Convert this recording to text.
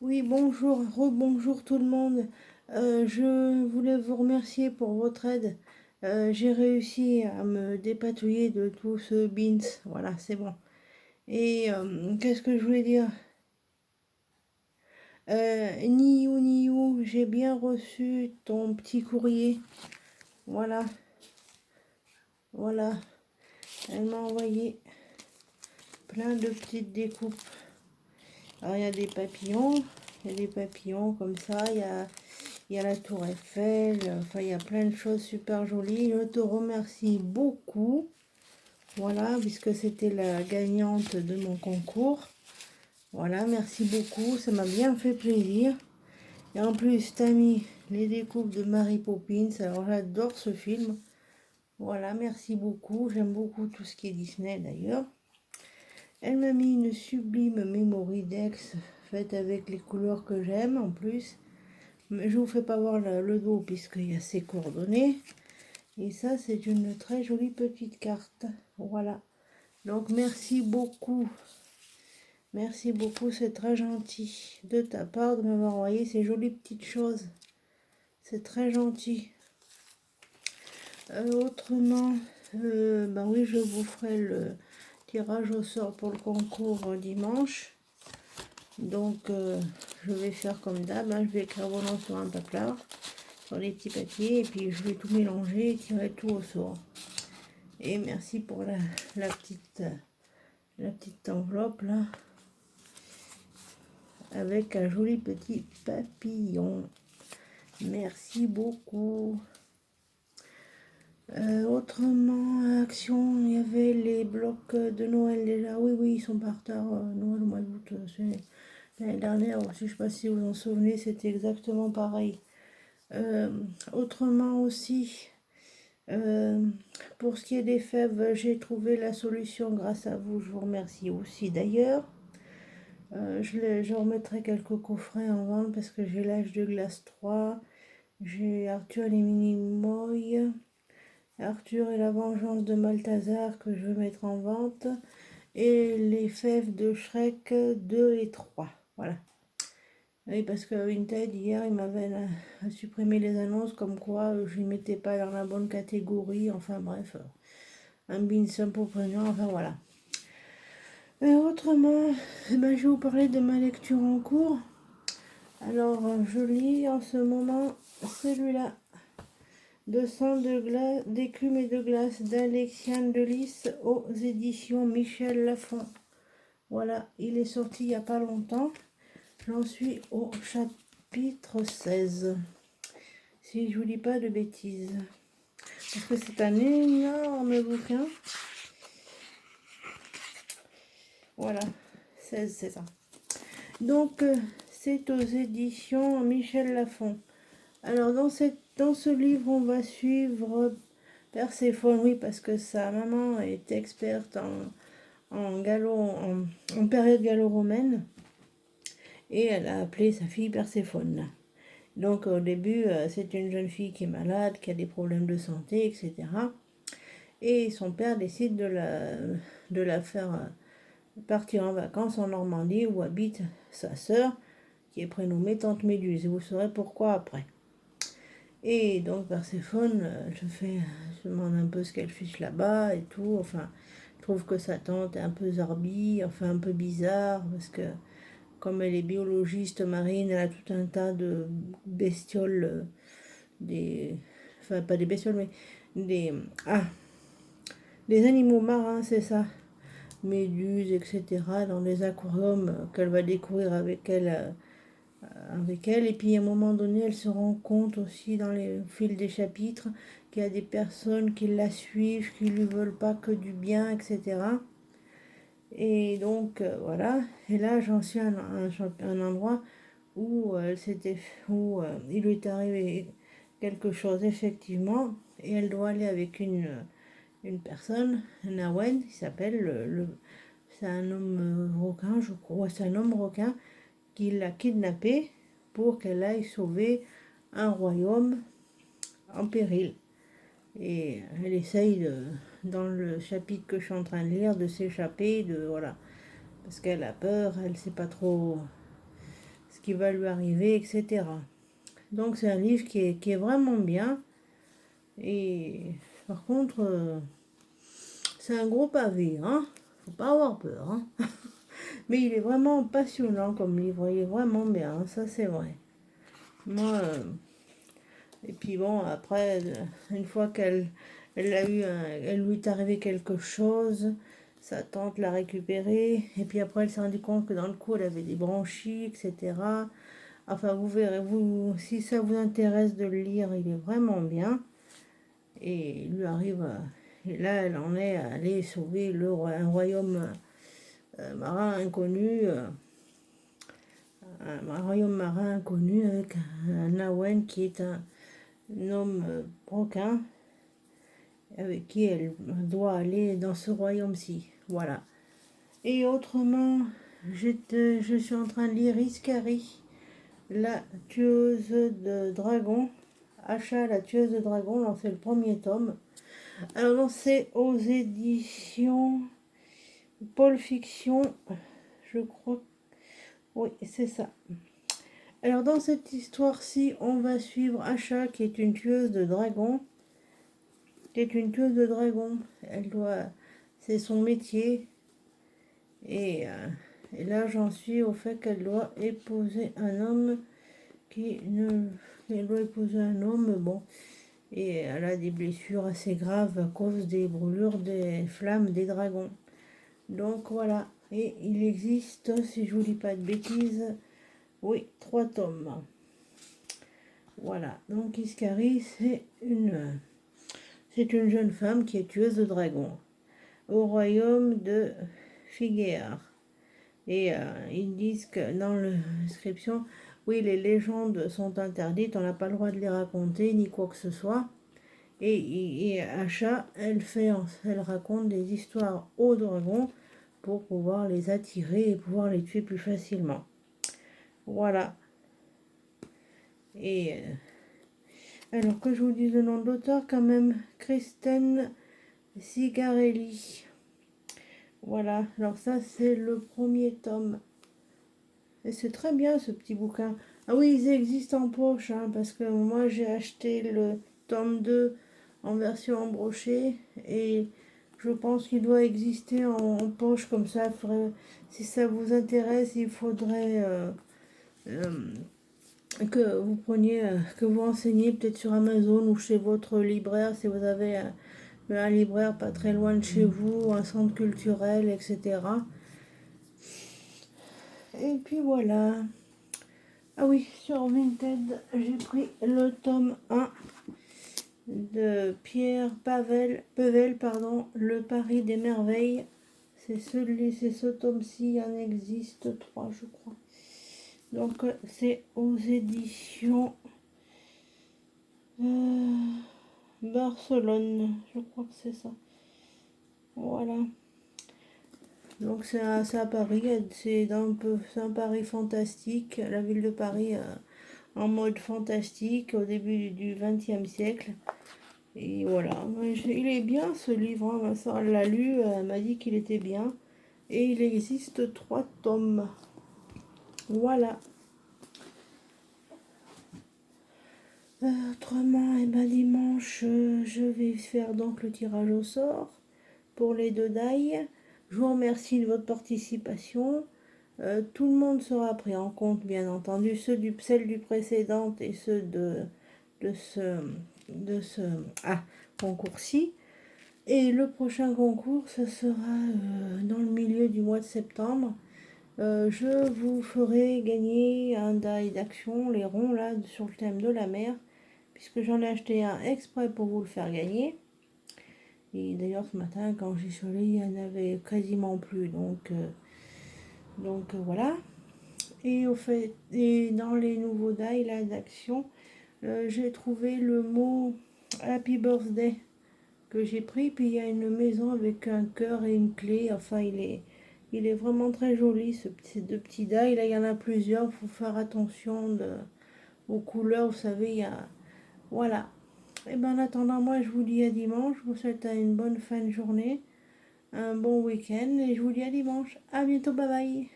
Oui, bonjour, rebonjour tout le monde. Je voulais vous remercier pour votre aide. J'ai réussi à me dépatouiller de tout ce beans. Voilà, c'est bon. Et qu'est-ce que je voulais dire? Niou, j'ai bien reçu ton petit courrier. Voilà, voilà. Elle m'a envoyé plein de petites découpes. Alors, il y a des papillons comme ça, il y a la tour Eiffel, enfin il y a plein de choses super jolies. Je te remercie beaucoup, voilà, puisque c'était la gagnante de mon concours. Voilà, merci beaucoup, ça m'a bien fait plaisir. Et en plus, t'as mis les découpes de Mary Poppins, alors j'adore ce film. Voilà, merci beaucoup, j'aime beaucoup tout ce qui est Disney d'ailleurs. Elle m'a mis une sublime Memory Dex faite avec les couleurs que j'aime en plus. Mais je vous fais pas voir le dos puisqu'il y a ses coordonnées. Et ça, c'est une très jolie petite carte. Voilà. Donc, merci beaucoup. Merci beaucoup, c'est très gentil de ta part de m'avoir envoyé ces jolies petites choses. C'est très gentil. Autrement, ben oui, je vous ferai le tirage au sort pour le concours dimanche. Donc, je vais faire comme d'hab. Hein, je vais écrire vos noms sur un papier, sur les petits papiers, et puis je vais tout mélanger et tirer tout au sort. Et merci pour la petite enveloppe là, avec un joli petit papillon. Merci beaucoup. Autrement, action, il y avait les blocs de Noël déjà. Oui, oui, ils sont par retard. Noël au mois d'août, c'est l'année dernière aussi. Je ne sais pas si vous en souvenez, c'était exactement pareil. Autrement aussi, pour ce qui est des fèves, j'ai trouvé la solution grâce à vous. Je vous remercie aussi d'ailleurs. Je remettrai quelques coffrets en vente parce que j'ai l'âge de glace 3, j'ai Arthur et les mini-moy, Arthur et la vengeance de Malthazar que je vais mettre en vente, et les fèves de Shrek 2 et 3. Voilà. Oui, parce que Vinted, hier, il m'avait supprimé les annonces comme quoi je ne les mettais pas dans la bonne catégorie. Enfin bref, un bin pour prénom, enfin voilà. Autrement, ben, je vais vous parler de ma lecture en cours. Alors, je lis en ce moment celui-là. 200 d'écume et de glace d'Alexiane Delis aux éditions Michel Lafon. Voilà, il est sorti il n'y a pas longtemps. J'en suis au chapitre 16. Si je vous dis pas de bêtises. Parce que c'est un énorme bouquin. Voilà, 16, c'est ça. Donc, c'est aux éditions Michel Lafon. Alors, dans ce livre, on va suivre Perséphone, oui, parce que sa maman est experte en période gallo-romaine, et elle a appelé sa fille Perséphone. Donc, au début, c'est une jeune fille qui est malade, qui a des problèmes de santé, etc. Et son père décide de la faire partir en vacances en Normandie où habite sa sœur, qui est prénommée Tante Méduse. Et vous saurez pourquoi après. Et donc Perséphone, je demande un peu ce qu'elle fiche là-bas et tout. Enfin, je trouve que sa tante est un peu zarbi, enfin un peu bizarre, parce que comme elle est biologiste marine, elle a tout un tas de bestioles, enfin pas des bestioles, mais des animaux marins, c'est ça, méduses, etc., dans des aquariums qu'elle va découvrir avec elle. Et puis à un moment donné, elle se rend compte aussi dans les fils des chapitres qu'il y a des personnes qui la suivent, qui lui veulent pas que du bien, etc. Et donc voilà. Et là, j'en suis à un endroit où, il lui est arrivé quelque chose effectivement, et elle doit aller avec une personne, un Awen, qui s'appelle c'est un homme requin, je crois, c'est un homme requin qui l'a kidnappée pour qu'elle aille sauver un royaume en péril. Et elle essaye, dans le chapitre que je suis en train de lire, de s'échapper, voilà. Parce qu'elle a peur, elle ne sait pas trop qui va lui arriver, etc. Donc c'est un livre qui est vraiment bien. Et par contre, c'est un gros pavé, hein. Faut pas avoir peur, hein. Mais il est vraiment passionnant comme livre, il est vraiment bien, ça c'est vrai. Moi, et puis bon, après, une fois elle lui est arrivé quelque chose, sa tante l'a récupérée, et puis après elle s'est rendue compte que dans le cou elle avait des branchies, etc. Enfin, vous verrez, si ça vous intéresse de le lire, il est vraiment bien. Et il lui arrive, et là elle en est à aller sauver un royaume marin inconnu, un royaume marin inconnu avec un Awen qui est un homme broquin avec qui elle doit aller dans ce royaume-ci. Voilà. Et autrement, je suis en train de lire Iskari, la tueuse de dragons. Asha, la tueuse de dragons, là c'est le premier tome. Alors c'est aux éditions Paul Fiction, je crois. Oui, c'est ça. Alors dans cette histoire-ci, on va suivre Asha qui est une tueuse de dragons. C'est son métier. Et là, j'en suis au fait qu'elle doit épouser un homme elle doit épouser un homme, bon. Et elle a des blessures assez graves à cause des brûlures des flammes des dragons. Donc voilà. Et il existe, si je vous dis pas de bêtises, oui, 3 tomes. Voilà. Donc Iskari, c'est une jeune femme qui est tueuse de dragons au royaume de Figuear. Et ils disent que dans l'inscription, oui, les légendes sont interdites, on n'a pas le droit de les raconter, ni quoi que ce soit. Et Asha, elle raconte des histoires aux dragons pour pouvoir les attirer et pouvoir les tuer plus facilement. Voilà. Et alors que je vous dise le nom de l'auteur quand même, Kristen Sigarelli. Voilà, alors ça c'est le premier tome. Et c'est très bien ce petit bouquin. Ah oui, ils existent en poche, hein, parce que moi j'ai acheté le tome 2 en version embrochée et je pense qu'il doit exister en poche comme ça. Si ça vous intéresse, il faudrait que vous que vous renseigniez peut-être sur Amazon ou chez votre libraire si vous avez un libraire pas très loin de chez vous, un centre culturel, etc. Et puis voilà. Ah oui, sur Vinted, j'ai pris le tome 1 de Pierre Pevel, Le Paris des merveilles. C'est ce tome-ci, il en existe 3, je crois. Donc, c'est aux éditions Barcelone, je crois que c'est ça. Voilà. Donc, c'est à Paris, c'est un Paris fantastique, la ville de Paris en mode fantastique au début du XXe siècle. Et voilà, il est bien ce livre, hein. Ma soeur l'a lu, elle m'a dit qu'il était bien. Et il existe 3 tomes. Voilà. Autrement, et ben dimanche, je vais faire donc le tirage au sort pour les 2 die. Je vous remercie de votre participation. Tout le monde sera pris en compte, bien entendu, celle du précédent et ceux de ce concours-ci. Et le prochain concours, ce sera dans le milieu du mois de septembre. Je vous ferai gagner un die d'action, les ronds là, sur le thème de la mer, puisque j'en ai acheté un exprès pour vous le faire gagner. Et d'ailleurs, ce matin, quand j'ai sur il n'y en avait quasiment plus, donc voilà. Et au fait, et dans les nouveaux die là d'action, j'ai trouvé le mot Happy Birthday que j'ai pris, puis il y a une maison avec un cœur et une clé. Enfin, il est vraiment très joli, ces 2 petits die. Là, il y en a plusieurs, il faut faire attention aux couleurs, vous savez, il y a... Voilà. Et ben en attendant, moi, je vous dis à dimanche. Je vous souhaite une bonne fin de journée, un bon week-end, et je vous dis à dimanche. À bientôt, bye bye.